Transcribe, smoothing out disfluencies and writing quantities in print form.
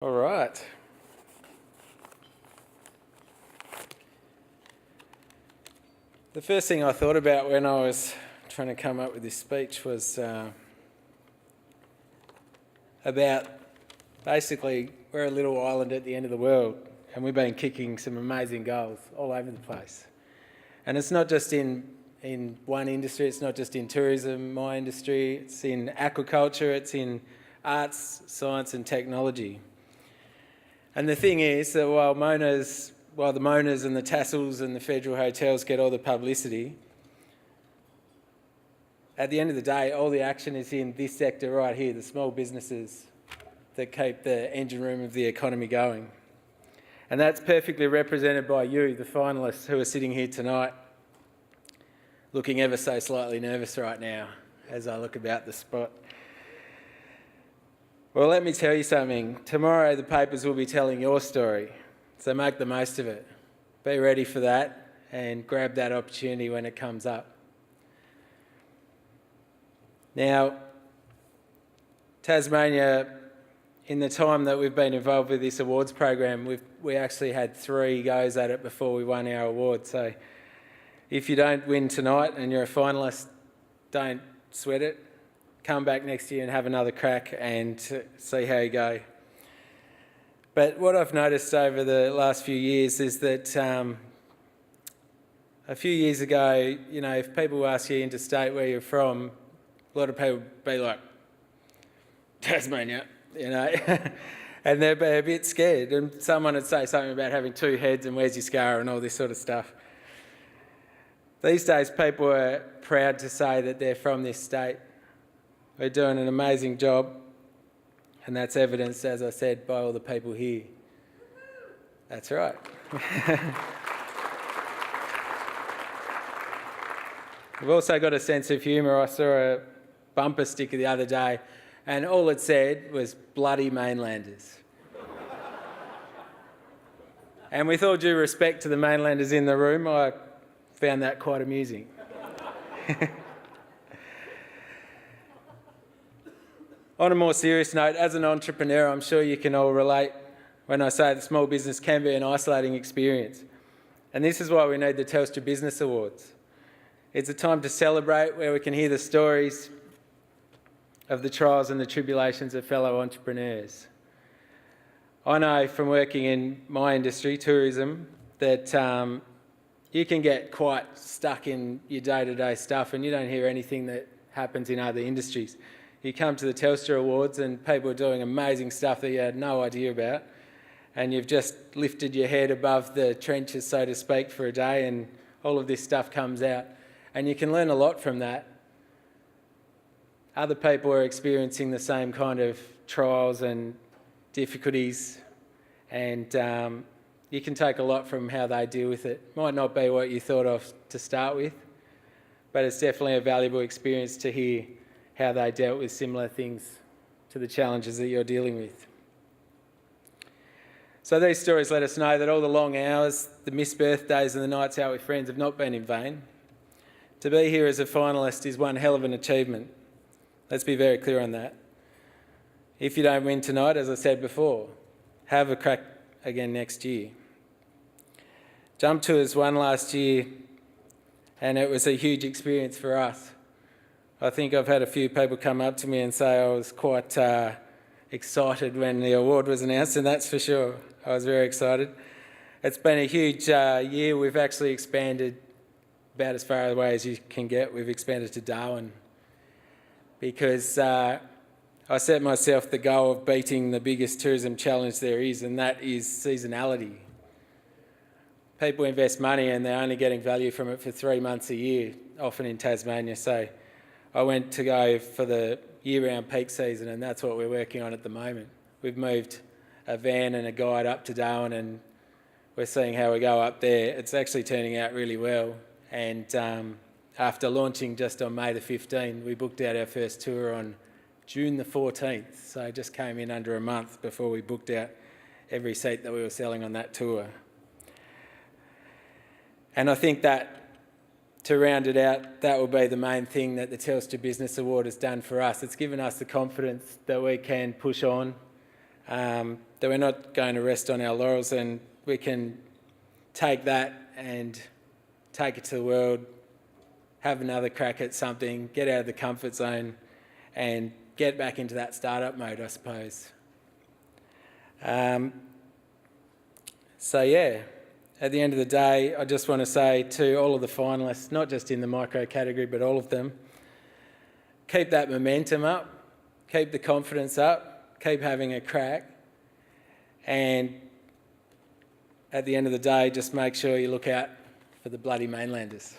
All right. The first thing I thought about when I was trying to come up with this speech was about basically we're a little island at the end of the world and we've been kicking some amazing goals all over the place. And it's not just in one industry, it's not just in tourism, my industry, it's in aquaculture, it's in arts, science and technology. And the thing is that while the Monas and the tassels and the federal hotels get all the publicity, at the end of the day, all the action is in this sector right here, the small businesses that keep the engine room of the economy going. And that's perfectly represented by you, the finalists who are sitting here tonight, looking ever so slightly nervous right now as I look about the spot. Well, let me tell you something. Tomorrow the papers will be telling your story, so make the most of it. Be ready for that and grab that opportunity when it comes up. Now, Tasmania, in the time that we've been involved with this awards program, we actually had 3 goes at it before we won our award. So if you don't win tonight and you're a finalist, don't sweat it. Come back next year and have another crack and see how you go. But what I've noticed over the last few years is that a few years ago, if people ask you interstate where you're from, a lot of people would be like, Tasmania, and they'd be a bit scared. And someone would say something about having 2 heads and where's your scar and all this sort of stuff. These days, people are proud to say that they're from this state. We're doing an amazing job, and that's evidenced, as I said, by all the people here. That's right. We've also got a sense of humour. I saw a bumper sticker the other day, and all it said was bloody mainlanders. And with all due respect to the mainlanders in the room, I found that quite amusing. On a more serious note, as an entrepreneur, I'm sure you can all relate when I say that small business can be an isolating experience. And this is why we need the Telstra Business Awards. It's a time to celebrate where we can hear the stories of the trials and the tribulations of fellow entrepreneurs. I know from working in my industry, tourism, that you can get quite stuck in your day-to-day stuff and you don't hear anything that happens in other industries. You come to the Telstra Awards and people are doing amazing stuff that you had no idea about, and you've just lifted your head above the trenches, so to speak, for a day, and all of this stuff comes out. And you can learn a lot from that. Other people are experiencing the same kind of trials and difficulties, and you can take a lot from how they deal with it. Might not be what you thought of to start with, but it's definitely a valuable experience to hear how they dealt with similar things to the challenges that you're dealing with. So these stories let us know that all the long hours, the missed birthdays and the nights out with friends have not been in vain. To be here as a finalist is one hell of an achievement. Let's be very clear on that. If you don't win tonight, as I said before, have a crack again next year. Jump Tours won last year and it was a huge experience for us. I think I've had a few people come up to me and say I was quite excited when the award was announced, and that's for sure. I was very excited. It's been a huge year. We've actually expanded about as far away as you can get. We've expanded to Darwin because I set myself the goal of beating the biggest tourism challenge there is, and that is seasonality. People invest money and they're only getting value from it for 3 months a year, often in Tasmania. So I went to go for the year-round peak season, and that's what we're working on at the moment. We've moved a van and a guide up to Darwin, and we're seeing how we go up there. It's actually turning out really well. And after launching just on May the 15th, we booked out our first tour on June the 14th. So it just came in under a month before we booked out every seat that we were selling on that tour. And I think that, to round it out, that will be the main thing that the Telstra Business Award has done for us. It's given us the confidence that we can push on. that we're not going to rest on our laurels, and we can take that and take it to the world, have another crack at something, get out of the comfort zone and get back into that startup mode, I suppose. So yeah, at the end of the day, I just want to say to all of the finalists, not just in the micro category, but all of them, keep that momentum up, keep the confidence up, keep having a crack, and at the end of the day, just make sure you look out for the bloody mainlanders.